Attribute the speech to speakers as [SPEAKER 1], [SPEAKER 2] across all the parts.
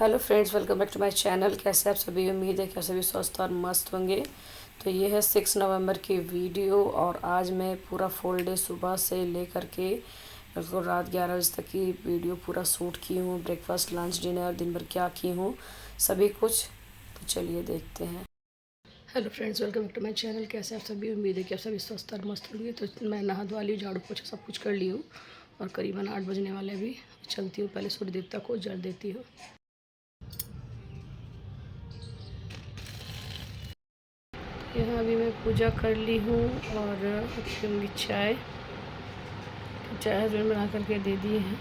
[SPEAKER 1] Hello friends, welcome back to my channel. कैसे आप सभी? उम्मीद है कि आप सभी स्वस्थ और मस्त होंगे। तो ये है 6 नवंबर की वीडियो और आज मैं पूरा फुल डे सुबह से लेकर के बिल्कुल रात 11 बजे तक की वीडियो पूरा शूट की हूँ। ब्रेकफास्ट, लंच, डिनर, दिन भर क्या की हूँ, सभी कुछ। तो चलिए देखते हैं। Hello friends, welcome back to my channel. कैसे आप सभी? उम्मीद है कि आप सभी स्वस्थ और मस्त होंगे। तो मैं नहा धोवा ली, झाड़ू पोछा सब कुछ कर ली हूँ और करीबन 8 बजने वाले भी। चलती हूँ, पहले सूर्य देवता को जल देती हूँ। यहाँ अभी मैं पूजा कर ली हूँ और पीऊँगी चाय। चाय हस्बैंड बना करके दे दिए हैं।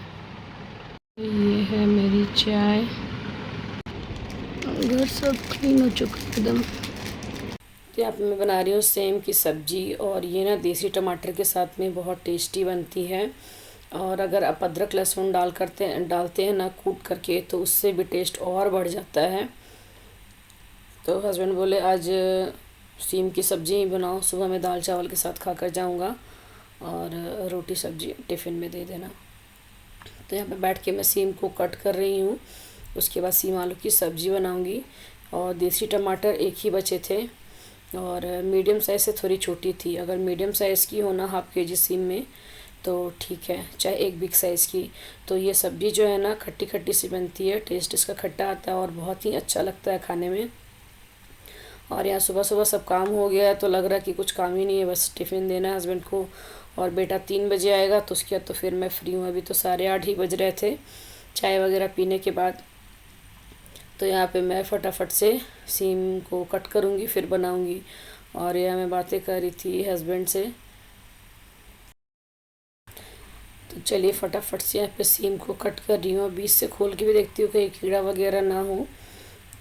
[SPEAKER 1] ये है मेरी चाय। घर सब क्लीन हो चुका है एकदम। तो यहाँ पे मैं बना रही हूँ सेम की सब्जी और ये ना देसी टमाटर के साथ में बहुत टेस्टी बनती है। और अगर आप अदरक लहसुन डालते हैं ना कूट करके, तो उससे भी टेस्ट और बढ़ जाता है। तो हस्बैंड बोले आज सीम की सब्ज़ी ही बनाओ, सुबह मैं दाल चावल के साथ खा कर जाऊँगा और रोटी सब्ज़ी टिफ़िन में दे देना। तो यहाँ पे बैठ के मैं सीम को कट कर रही हूँ। उसके बाद सीम आलू की सब्ज़ी बनाऊँगी। और देसी टमाटर एक ही बचे थे और मीडियम साइज़ से थोड़ी छोटी थी। अगर मीडियम साइज़ की हो ना हाफ़ के जी सीम में तो ठीक है, चाहे एक बिग साइज़ की। तो ये सब्ज़ी जो है ना खट्टी खट्टी सी बनती है, टेस्ट इसका खट्टा आता है और बहुत ही अच्छा लगता है खाने में। और यहाँ सुबह सुबह सब काम हो गया है तो लग रहा है कि कुछ काम ही नहीं है, बस टिफ़िन देना है हस्बैंड को। और बेटा 3 बजे आएगा तो उसके बाद तो फिर मैं फ्री हूँ। अभी तो 8:30 ही बज रहे थे चाय वगैरह पीने के बाद। तो यहाँ पे मैं फटाफट से सीम को कट करूँगी फिर बनाऊँगी। और यहाँ मैं बातें कर रही थी हस्बैंड से। तो चलिए फटाफट से यहाँ पे सीम को कट कर रही हूँ। बीच से खोल के भी देखती हूँ कहीं कीड़ा वगैरह ना हो।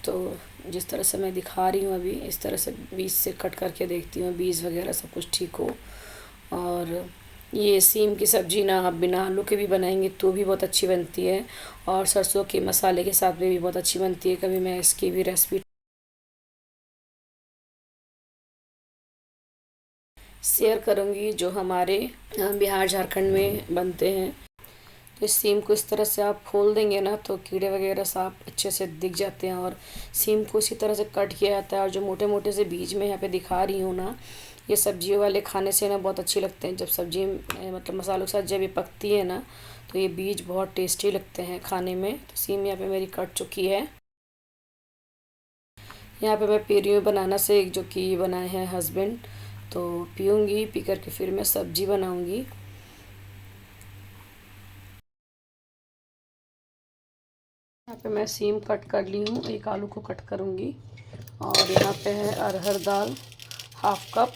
[SPEAKER 1] तो जिस तरह से मैं दिखा रही हूँ अभी, इस तरह से बीज से कट करके देखती हूँ बीज वगैरह सब कुछ ठीक हो। और ये सीम की सब्ज़ी ना आप बिना आलू के भी बनाएंगे तो भी बहुत अच्छी बनती है और सरसों के मसाले के साथ में भी बहुत अच्छी बनती है। कभी मैं इसकी भी रेसिपी शेयर करूँगी जो हमारे बिहार झारखंड में बनते हैं। तो इस सीम को इस तरह से आप खोल देंगे ना तो कीड़े वगैरह साफ अच्छे से दिख जाते हैं। और सीम को इसी तरह से कट किया जाता है। और जो मोटे मोटे से बीज में यहाँ पे दिखा रही हूँ ना, ये सब्जियों वाले खाने से ना बहुत अच्छे लगते हैं। जब सब्जी मतलब मसालों के साथ जब ये पकती है ना तो ये बीज बहुत टेस्टी लगते हैं खाने में। तो सीम यहाँ पे मेरी कट चुकी है। यहाँ पे मैं पी रही हूँ बनाना शेक जो कि बनाए हैं हस्बैंड। तो पीऊँगी, पी करके फिर मैं सब्जी बनाऊँगी। यहाँ पे मैं सीम कट कर ली हूँ, एक आलू को कट करूँगी। और यहाँ पे है अरहर दाल 1/2 कप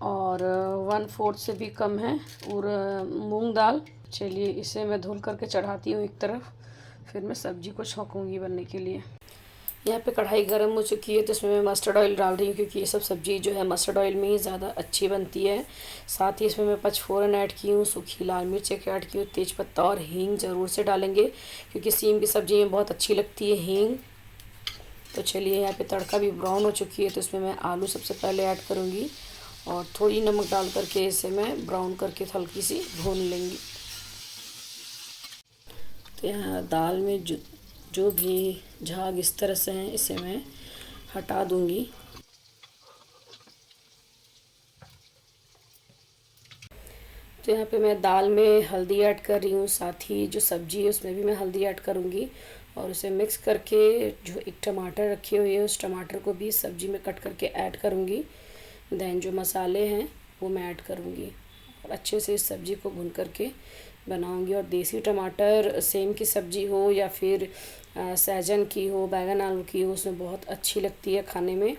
[SPEAKER 1] और 1/4 से भी कम है और मूंग दाल। चलिए इसे मैं धुल करके चढ़ाती हूँ एक तरफ, फिर मैं सब्जी को छौंकूँगी बनने के लिए। यहाँ पे कढ़ाई गर्म हो चुकी है तो इसमें मैं मस्टर्ड ऑयल डाल रही हूँ क्योंकि ये सब सब्ज़ी जो है मस्टर्ड ऑयल में ही ज़्यादा अच्छी बनती है। साथ ही इसमें मैं पचफोरन ऐड की हूँ, सूखी लाल मिर्च एक ऐड की हूँ, तेज़पत्ता और हींग ज़रूर से डालेंगे क्योंकि सीम की सब्ज़ी में बहुत अच्छी लगती है हींग। तो चलिए यहाँ पे तड़का भी ब्राउन हो चुकी है तो इसमें मैं आलू सबसे पहले ऐड करूँगी और थोड़ी नमक डाल करके इसे मैं ब्राउन करके हल्की सी भून लेंगी। तो यहाँ दाल में जो भी झाग इस तरह से हैं इसे मैं हटा दूँगी। तो यहाँ पे मैं दाल में हल्दी ऐड कर रही हूँ, साथ ही जो सब्ज़ी है उसमें भी मैं हल्दी ऐड करूँगी। और उसे मिक्स करके जो एक टमाटर रखी हुई है उस टमाटर को भी सब्ज़ी में कट करके ऐड करूँगी। देन जो मसाले हैं वो मैं ऐड करूँगी और अच्छे से इस सब्ज़ी को भून करके बनाऊँगी। और देसी टमाटर सेम की सब्ज़ी हो या फिर सहजन की हो, बैंगन आलू की हो, उसमें बहुत अच्छी लगती है खाने में।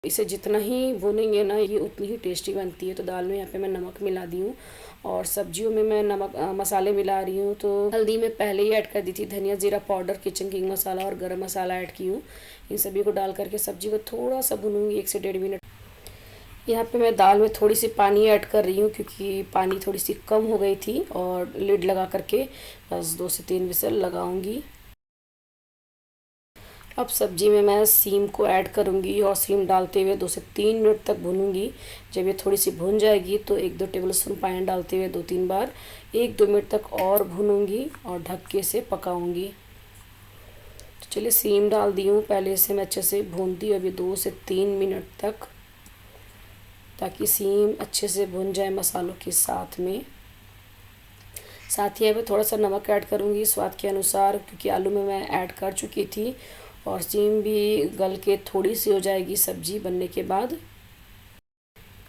[SPEAKER 1] इसे जितना ही भूनेंगे ना ये उतनी ही टेस्टी बनती है। तो दाल में यहाँ पे मैं नमक मिला दी हूँ और सब्जियों में मैं नमक मसाले मिला रही हूँ। तो हल्दी में पहले ही ऐड कर दी थी, धनिया जीरा पाउडर, किचन किंग मसाला और गरम मसाला ऐड की हूँ। इन सभी को डाल करके सब्जी को थोड़ा सा भूनूंगी 1 से 1.5 मिनट। यहाँ पे मैं दाल में थोड़ी सी पानी ऐड कर रही हूँ क्योंकि पानी थोड़ी सी कम हो गई थी। और लिड लगा करके बस 2 से 3 विसल लगाऊंगी। अब सब्जी में मैं सीम को ऐड करूँगी और सीम डालते हुए 2 से 3 मिनट तक भूनूंगी। जब ये थोड़ी सी भून जाएगी तो 1-2 टेबल स्पून पानी डालते हुए 2-3 बार 1-2 मिनट तक और भूनूंगी और ढक्के से पकाऊंगी। तो चलिए सीम डाल दी हूँ, पहले से मैं अच्छे से भूनती हूँ अभी 2 से 3 मिनट तक, ताकि सीम अच्छे से भुन जाए मसालों के साथ में। साथ ही यहाँ पे थोड़ा सा नमक ऐड करूँगी स्वाद के अनुसार, क्योंकि आलू में मैं ऐड कर चुकी थी, और सीम भी गल के थोड़ी सी हो जाएगी सब्जी बनने के बाद।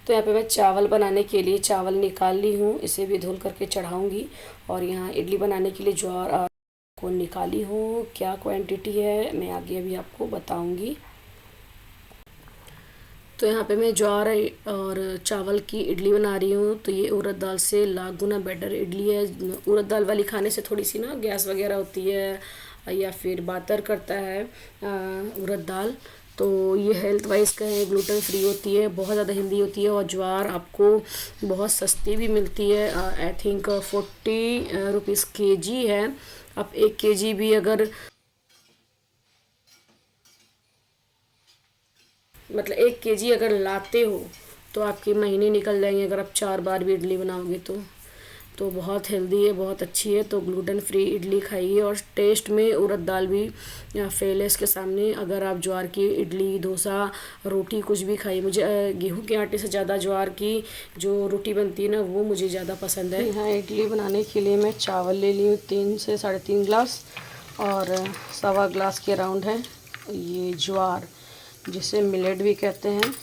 [SPEAKER 1] तो यहाँ पे मैं चावल बनाने के लिए चावल निकाल ली हूँ, इसे भी धुल करके चढ़ाऊँगी। और यहाँ इडली बनाने के लिए ज्वार को निकाली हूँ, क्या क्वांटिटी है मैं आगे अभी आपको बताऊँगी। तो यहाँ पे मैं ज्वार और चावल की इडली बना रही हूँ। तो ये उड़द दाल से लाख गुना बेटर इडली है। उड़द दाल वाली खाने से थोड़ी सी ना गैस वगैरह होती है या फिर बातर करता है उड़द दाल। तो ये हेल्थ वाइज कहें ग्लूटेन फ्री होती है, बहुत ज़्यादा हेल्दी होती है, और ज्वार आपको बहुत सस्ती भी मिलती है। आई थिंक 40 रुपीज़ kg है। आप 1 kg भी अगर मतलब 1 kg अगर लाते हो तो आपके महीने निकल जाएंगे, अगर आप 4 बार भी इडली बनाओगे तो बहुत हेल्दी है, बहुत अच्छी है। तो ग्लूटेन फ्री इडली खाइए, और टेस्ट में उड़द दाल भी फेल है इसके सामने। अगर आप ज्वार की इडली, डोसा, रोटी कुछ भी खाइए, मुझे गेहूं के आटे से ज़्यादा ज्वार की जो रोटी बनती है ना, वो मुझे ज़्यादा पसंद है। यहाँ इडली बनाने के लिए मैं चावल ले ली हूँ 3 से 3.5 गिलास, और 1.25 गिलास के अराउंड है ये ज्वार, जिसे मिलेट भी कहते हैं,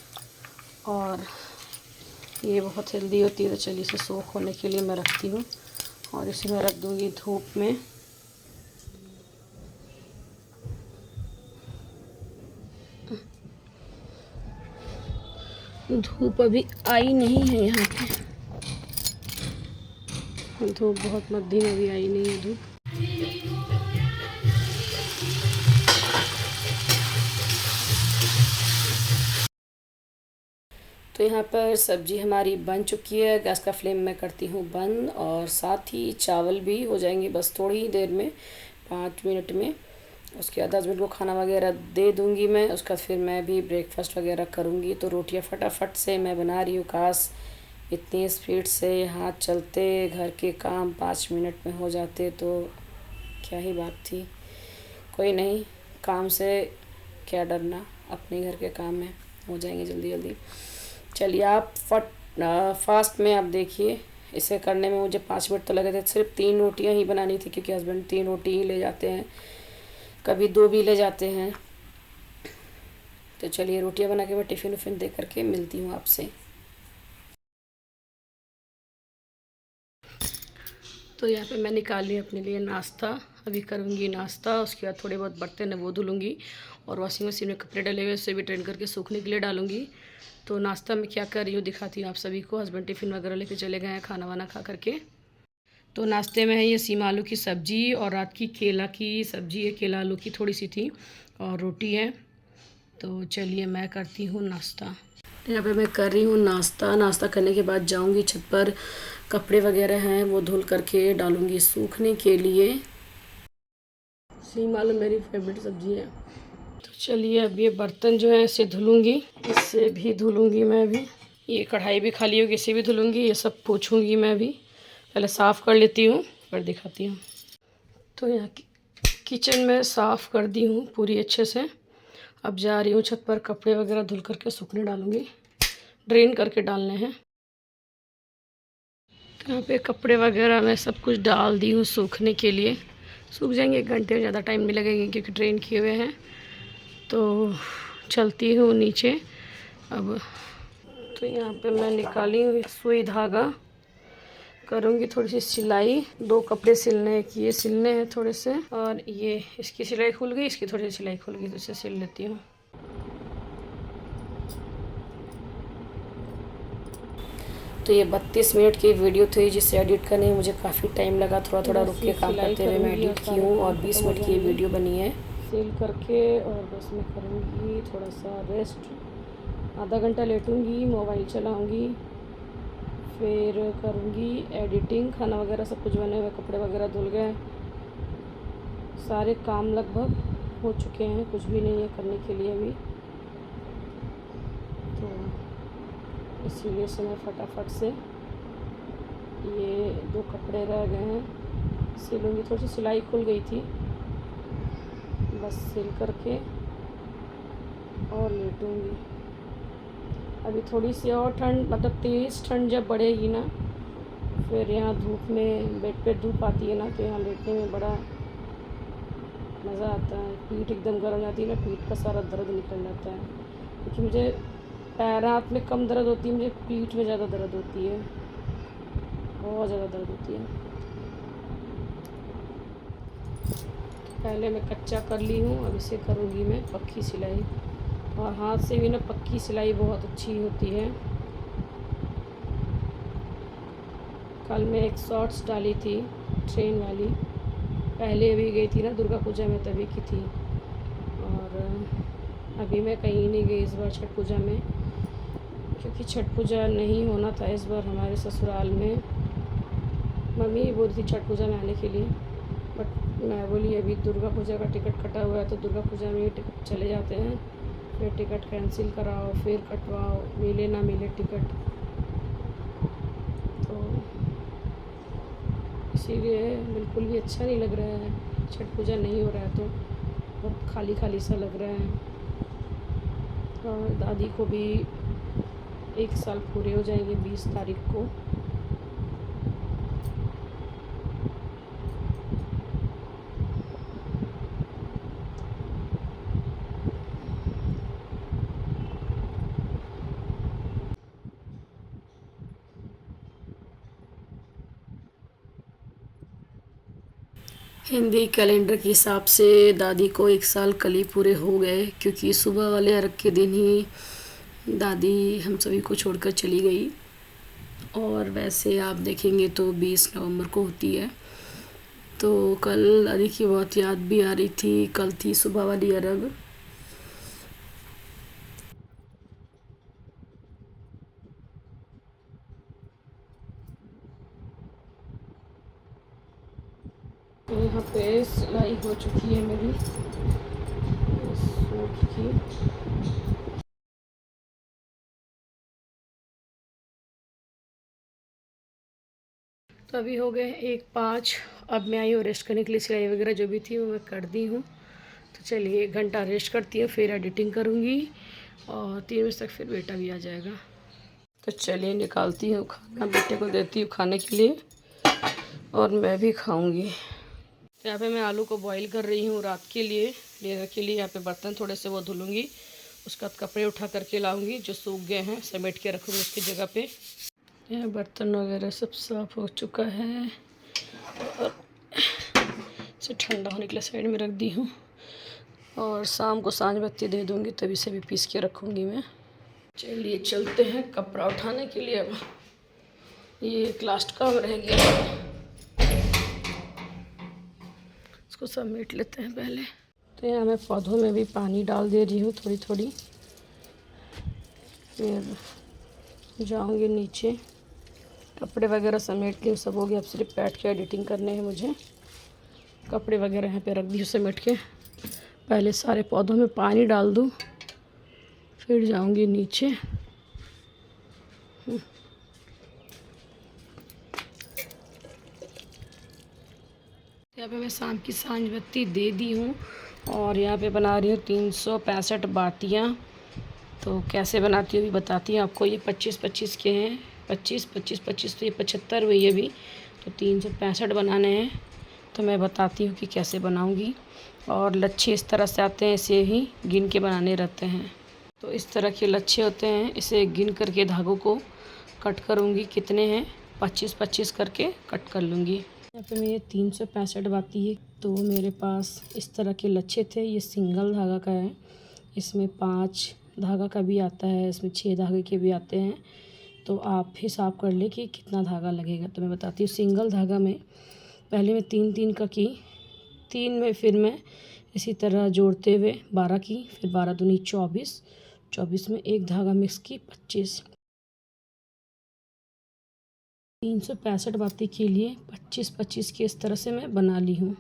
[SPEAKER 1] और ये बहुत हेल्दी होती है। तो चलिए इसे सोख होने के लिए मैं रखती हूँ, और इसे मैं रख दूँगी धूप में। धूप अभी आई नहीं है यहाँ पे, धूप बहुत मध्यम अभी आई नहीं है धूप। तो यहाँ पर सब्ज़ी हमारी बन चुकी है, गैस का फ्लेम मैं करती हूँ बंद, और साथ ही चावल भी हो जाएंगे बस थोड़ी ही देर में, 5 मिनट में। उसके बाद हस्बैंड को खाना वगैरह दे दूँगी मैं, उसके बाद फिर मैं भी ब्रेकफास्ट वगैरह करूँगी। तो रोटियाँ फटाफट से मैं बना रही हूँ, काश इतनी स्पीड से हाथ चलते, घर के काम 5 मिनट में हो जाते तो क्या ही बात थी। कोई नहीं, काम से क्या डरना, अपने घर के काम में हो जाएंगे जल्दी जल्दी। चलिए आप फास्ट में आप देखिए, इसे करने में मुझे 5 मिनट तो लगे थे। सिर्फ 3 रोटियां ही बनानी थी, क्योंकि हस्बैंड 3 रोटी ही ले जाते हैं, कभी 2 भी ले जाते हैं। तो चलिए रोटियां बना के मैं टिफ़िन उफ़िन दे करके मिलती हूँ आपसे। तो यहाँ पे मैं निकाल ली अपने लिए नाश्ता, अभी करूँगी नाश्ता। उसके बाद थोड़े बहुत बर्तन है वो धुलूँगी, और वॉशिंग मशीन में कपड़े डले हुए उसे भी ट्रेन करके सूखने के लिए डालूँगी। तो नाश्ता में क्या कर रही हूँ दिखाती हूँ आप सभी को। हस्बैंड टिफ़िन वगैरह लेके चले गए हैं खाना वाना खा करके। तो नाश्ते में है ये सीम आलू की सब्ज़ी, और रात की केला की सब्ज़ी है, केला आलू की थोड़ी सी थी, और रोटी है। तो चलिए मैं करती हूँ नाश्ता। यहाँ पे मैं कर रही हूँ नाश्ता। नाश्ता करने के बाद जाऊँगी छत पर, कपड़े वगैरह हैं वो धुल करके डालूँगी सूखने के लिए। सीम आलू मेरी फेवरेट सब्ज़ी है। तो चलिए अब ये बर्तन जो है इसे धुलूँगी, इससे भी धुलूँगी मैं भी। ये कढ़ाई भी खाली होगी, इसे भी धुलूँगी, ये सब पोंछूँगी मैं भी। पहले साफ़ कर लेती हूँ फिर दिखाती हूँ। तो यहाँ किचन में साफ़ कर दी हूँ पूरी अच्छे से। अब जा रही हूँ छत पर, कपड़े वगैरह धुल करके सूखने डालूँगी, ड्रेन करके डालने हैं। यहाँ पे कपड़े वगैरह मैं सब कुछ डाल दी हूँ सूखने के लिए, सूख जाएंगे, 1 घंटे में ज़्यादा टाइम नहीं लगेगा क्योंकि ड्रेन किए हुए हैं। तो चलती हूँ नीचे अब। तो यहाँ पे मैं निकाली हूँ सुई धागा, करूँगी थोड़ी सी सिलाई। 2 कपड़े सिलने हैं, ये सिलने हैं थोड़े से, और ये इसकी सिलाई खुल गई, इसकी थोड़ी सी सिलाई खुल गई, तो इसे सिल लेती हूँ। तो ये 32 मिनट की वीडियो थी, जिसे एडिट करने में मुझे काफ़ी टाइम लगा। थोड़ा थोड़ा रुक के काम करते हुए मैं एडिट की हूँ, और 20 मिनट की ये वीडियो बनी है। सेल करके और बस मैं करूँगी थोड़ा सा रेस्ट, आधा घंटा लेटूँगी, मोबाइल चलाऊँगी, फिर करूँगी एडिटिंग। खाना वगैरह सब कुछ बने हुए, कपड़े वगैरह धुल गए, सारे काम लगभग हो चुके हैं, कुछ भी नहीं है करने के लिए अभी। तो इसीलिए से मैं फटाफट से ये 2 कपड़े रह गए हैं सिलूँगी। थोड़ी सी सिलाई खुल गई थी, बस सिल करके और लेटूँगी। अभी थोड़ी सी और ठंड, मतलब तेज़ ठंड जब बढ़ेगी ना, फिर यहाँ धूप में बेड पे धूप आती है ना, तो यहाँ लेटने में बड़ा मज़ा आता है। पीठ एकदम गर्म जाती है ना, पीठ का सारा दर्द निकल जाता है। क्योंकि मुझे पैर हाथ में कम दर्द होती है, मुझे पीठ में ज़्यादा दर्द होती है, बहुत ज़्यादा दर्द होती है। पहले मैं कच्चा कर ली हूँ, अब इसे करूँगी मैं पक्की सिलाई। और हाथ से भी ना पक्की सिलाई बहुत अच्छी होती है। कल मैं एक शॉर्ट्स डाली थी ट्रेन वाली, पहले अभी गई थी ना दुर्गा पूजा में, तभी की थी। और अभी मैं कहीं नहीं गई इस बार छठ पूजा में, क्योंकि छठ पूजा नहीं होना था इस बार हमारे ससुराल में। मम्मी बोल रही थी छठ पूजा में आने के लिए, बट मैं बोली अभी दुर्गा पूजा का टिकट कटा हुआ है, तो दुर्गा पूजा में ही टिकट चले जाते हैं, फिर टिकट कैंसिल कराओ, फिर कटवाओ, मिले ना मिले टिकट। तो इसीलिए बिल्कुल भी अच्छा नहीं लग रहा है, छठ पूजा नहीं हो रहा है तो बहुत खाली खाली सा लग रहा है। और दादी को भी 1 साल पूरे हो जाएंगे 20 तारीख को। हिंदी कैलेंडर के हिसाब से दादी को 1 साल कल ही पूरे हो गए, क्योंकि सुबह वाले अर्घ के दिन ही दादी हम सभी को छोड़कर चली गई। और वैसे आप देखेंगे तो 20 नवंबर को होती है। तो कल दादी की बहुत याद भी आ रही थी, कल थी सुबह वाली अर्घ। तो यहाँ पे सिलाई हो चुकी है मेरी सूट की। तो अभी हो गए 1:05। अब मैं आई हूँ रेस्ट करने के लिए, सिलाई वगैरह जो भी थी वो मैं कर दी हूँ। तो चलिए 1 घंटा रेस्ट करती हूँ, फिर एडिटिंग करूँगी और 3 बजे तक फिर बेटा भी आ जाएगा। तो चलिए निकालती हूँ खाना, बेटे को देती हूँ खाने के लिए और मैं भी खाऊँगी। तो यहाँ पे मैं आलू को बॉईल कर रही हूँ रात के लिए, डिनर के लिए। यहाँ पे बर्तन थोड़े से वो धुलूँगी, उसके बाद कपड़े उठा करके लाऊँगी, जो सूख गए हैं समेट के रखूँगी उसकी जगह पे। यहाँ बर्तन वगैरह सब साफ़ हो चुका है और इसे ठंडा होने के लिए साइड में रख दी हूँ। और शाम को सांझ बत्ती दे दूँगी, तभी से भी पीस के रखूँगी मैं। चलिए चलते हैं कपड़ा उठाने के लिए। अब ये एक लास्ट काम रह गया है, इसको समेट लेते हैं पहले। तो यहाँ मैं पौधों में भी पानी डाल दे रही हूँ थोड़ी थोड़ी। फिर जाऊँगी नीचे, कपड़े वगैरह समेट के सब हो गया, अब सिर्फ बैठ के एडिटिंग करने हैं मुझे। कपड़े वगैरह यहाँ पे रख दी समेट के, पहले सारे पौधों में पानी डाल दूँ, फिर जाऊँगी नीचे। यहाँ पे मैं शाम की सांझ बत्ती दे दी हूँ और यहाँ पे बना रही हूँ 365 बातियाँ। तो कैसे बनाती हूँ भी बताती हूँ आपको। ये 25-25 के हैं, 25-25-25, तो ये 75 हुई अभी, तो 365 बनाने हैं। तो मैं बताती हूँ कि कैसे बनाऊँगी। और लच्छे इस तरह से आते हैं, इसे ही गिन के बनाने रहते हैं। तो इस तरह के लच्छे होते हैं, इसे गिन करके धागों को कट करूँगी। कितने हैं 25-25 करके कट कर लूँगी। यहाँ पे मैं ये 365 बाती है। तो मेरे पास इस तरह के लच्छे थे, ये सिंगल धागा का है, इसमें 5 धागा का भी आता है, इसमें 6 धागे के भी आते हैं। तो आप हिसाब कर ले कि कितना धागा लगेगा। तो मैं बताती हूँ, सिंगल धागा में पहले मैं 3-3 का की, 3 में फिर मैं इसी तरह जोड़ते हुए 12 की, फिर 12 दूनी 24, 24 में एक धागा मिक्स की 25। 365 बाती के लिए 25-25 के इस तरह से मैं बना ली हूँ।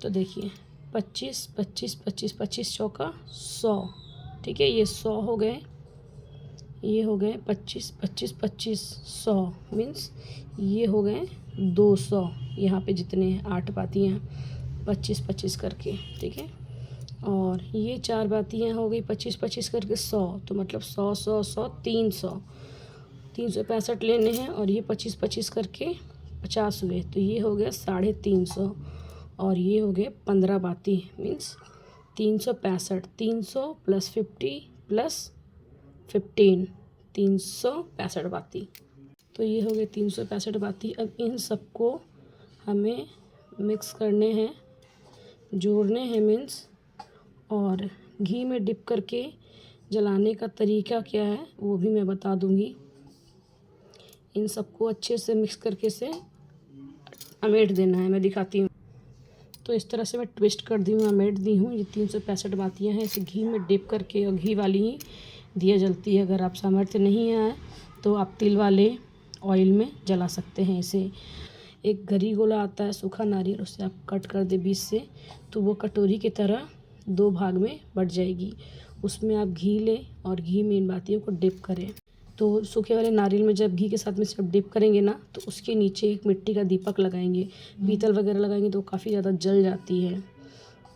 [SPEAKER 1] तो देखिए 25-25-25, चौका 100, ठीक है। ये 100 हो गए, ये हो गए 25-25-25, 100 मीन्स ये हो गए 200। यहाँ पे जितने हैं 8 बातियाँ 25-25 करके, ठीक है। और ये 4 बातियाँ हो गई 25-25 करके 100, तो मतलब 100 365 लेने हैं। और ये 25-25 करके 50 हुए, तो ये हो गया 350। और ये हो गए 15 बाती, मीन्स 365। 300 + 50 + 15, 365 बाती। तो ये हो गए 365 बाती। अब इन सबको हमें मिक्स करने हैं, जोड़ने हैं मीन्स। और घी में डिप करके जलाने का तरीका क्या है वो भी मैं बता दूंगी। इन सबको अच्छे से मिक्स करके से अमेट देना है, मैं दिखाती हूँ। तो इस तरह से मैं ट्विस्ट कर दी हूँ, अमेट दी हूँ। ये 365 बातियाँ हैं, इसे घी में डिप करके, और घी वाली ही दिया जलती है। अगर आप सामर्थ्य नहीं है तो आप तिल वाले ऑयल में जला सकते हैं इसे। एक गरी गोला आता है सूखा नारियल, उससे आप कट कर दे बीच से, तो वो कटोरी की तरह 2 भाग में बट जाएगी। उसमें आप घी लें और घी में इन बातियों को डिप करें। तो सूखे वाले नारियल में जब घी के साथ में सिर्फ डिप करेंगे ना, तो उसके नीचे एक मिट्टी का दीपक लगाएंगे। पीतल वगैरह लगाएंगे तो काफ़ी ज़्यादा जल जाती है,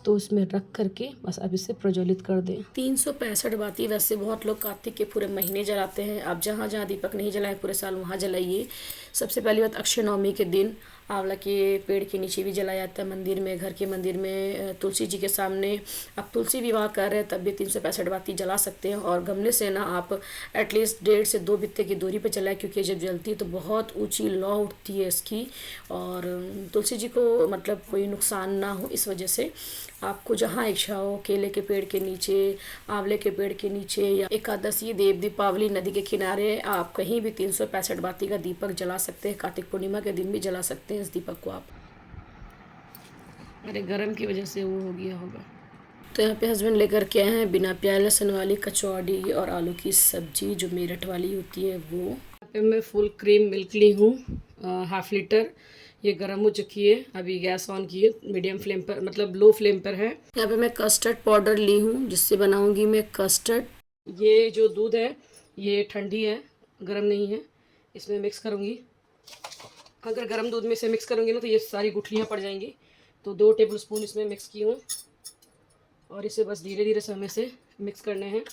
[SPEAKER 1] तो उसमें रख करके बस अब इसे प्रज्वलित कर दें। 365 बाती वैसे बहुत लोग कार्तिक के पूरे महीने जलाते हैं। आप जहाँ जहाँ दीपक नहीं जलाए पूरे साल वहाँ जलाइए। सबसे पहली बात, अक्षय नवमी के दिन आंवला के पेड़ के नीचे भी जलाया जाता है, मंदिर में, घर के मंदिर में, तुलसी जी के सामने। आप तुलसी विवाह कर रहे हैं तब भी 365 बाती जला सकते हैं। और गमले से ना आप एटलीस्ट 1.5 से 2 बित्ते की दूरी पर जलाएं, क्योंकि जब जलती है तो बहुत ऊंची लौ उठती है इसकी, और तुलसी जी को मतलब कोई नुकसान ना हो, इस वजह से आपको जहाँ इच्छा हो, केले के पेड़ के नीचे, आंवले के पेड़ के नीचे, या एकादशी, देव दीपावली, नदी के किनारे, आप कहीं भी 365 बाती का दीपक जला सकते हैं। कार्तिक पूर्णिमा के दिन भी जला सकते हैं इस दीपक को आप। अरे गरम की वजह से वो हो गया होगा। तो यहाँ पे हस्बैंड लेकर के आए हैं बिना प्याज लहसुन वाली कचौड़ी और आलू की सब्जी, जो मेरठ वाली होती है वो। यहाँ पे मैं फुल क्रीम मिल्क ली हूँ, 1/2 लीटर। ये गर्म हो चुकी है, अभी गैस ऑन की है, मीडियम फ्लेम पर, मतलब लो फ्लेम पर है। यहाँ पे मैं कस्टर्ड पाउडर ली हूँ, जिससे बनाऊंगी मैं कस्टर्ड। ये जो दूध है ये ठंडी है, गर्म नहीं है। इसमें मिक्स करूँगी। अगर गर्म दूध में से मिक्स करूँगी ना तो ये सारी गुठलियाँ पड़ जाएंगी। तो 2 टेबल स्पून इसमें मिक्स की हूँ, और इसे बस धीरे धीरे समय से मिक्स करने हैं।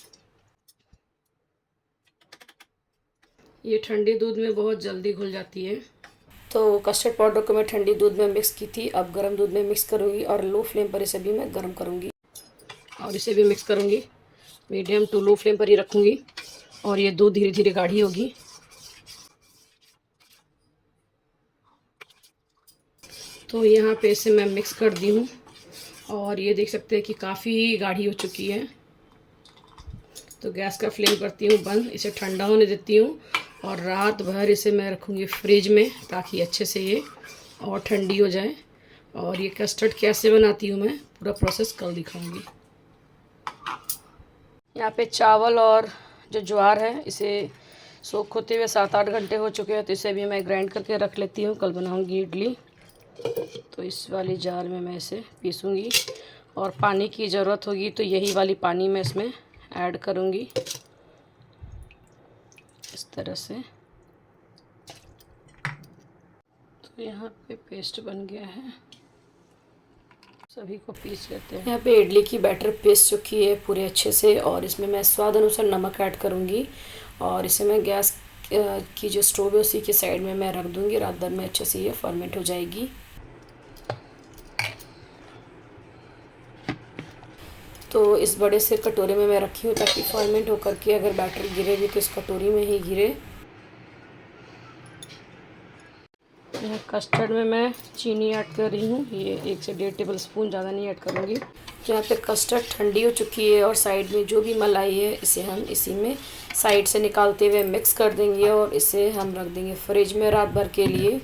[SPEAKER 1] ये ठंडे दूध में बहुत जल्दी घुल जाती है। तो कस्टर्ड पाउडर को मैं ठंडी दूध में मिक्स की थी, अब गर्म दूध में मिक्स करूँगी, और लो फ्लेम पर इसे भी मैं गर्म करूँगी, और इसे भी मिक्स करूँगी। मीडियम टू लो फ्लेम पर ही रखूँगी, और ये दूध धीरे धीरे गाढ़ी होगी। तो यहाँ पे इसे मैं मिक्स कर दी हूँ, और ये देख सकते हैं कि काफ़ी गाढ़ी हो चुकी है। तो गैस का फ्लेम करती हूँ बंद, इसे ठंडा होने देती हूँ, और रात भर इसे मैं रखूँगी फ्रिज में, ताकि अच्छे से ये और ठंडी हो जाए। और ये कस्टर्ड कैसे बनाती हूँ मैं पूरा प्रोसेस कल दिखाऊँगी। यहाँ पे चावल और जो ज्वार है इसे सोख होते हुए 7-8 घंटे हो चुके हैं, तो इसे भी मैं ग्राइंड करके रख लेती हूँ, कल बनाऊँगी इडली। तो इस वाली जार में मैं इसे पीसूँगी, और पानी की ज़रूरत होगी तो यही वाली पानी मैं इसमें ऐड करूँगी, इस तरह से। तो यहाँ पे पेस्ट बन गया है, सभी को पीस लेते हैं। यहाँ पे इडली की बैटर पीस चुकी है पूरे अच्छे से, और इसमें मैं स्वाद अनुसार नमक ऐड करूँगी, और इसे मैं गैस की जो स्टोव है उसी के साइड में मैं रख दूँगी। रात भर में अच्छे से ये फर्मेंट हो जाएगी। तो इस बड़े से कटोरे में मैं रखी हूँ, ताकि फर्मेंट होकर के अगर बैटर गिरे भी तो इस कटोरी में ही गिरे। यहाँ कस्टर्ड में मैं चीनी ऐड कर रही हूँ, ये 1 से 1.5 टेबल स्पून, ज़्यादा नहीं ऐड करूँगी। यहाँ पे कस्टर्ड ठंडी हो चुकी है, और साइड में जो भी मलाई है इसे हम इसी में साइड से निकालते हुए मिक्स कर देंगे, और इसे हम रख देंगे फ्रिज में रात भर के लिए।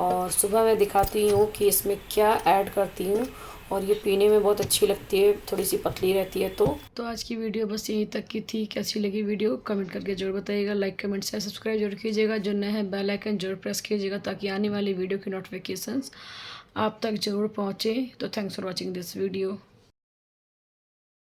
[SPEAKER 1] और सुबह मैं दिखाती हूँ कि इसमें क्या ऐड करती हूँ, और ये पीने में बहुत अच्छी लगती है, थोड़ी सी पतली रहती है। तो आज की वीडियो बस यहीं तक की थी। कैसी लगी वीडियो कमेंट करके जरूर बताइएगा। लाइक कमेंट शेयर सब्सक्राइब जरूर कीजिएगा। जो नया है बेल आइकन जरूर प्रेस कीजिएगा, ताकि आने वाली वीडियो की नोटिफिकेशंस आप तक जरूर पहुँचे। तो thanks for watching this video.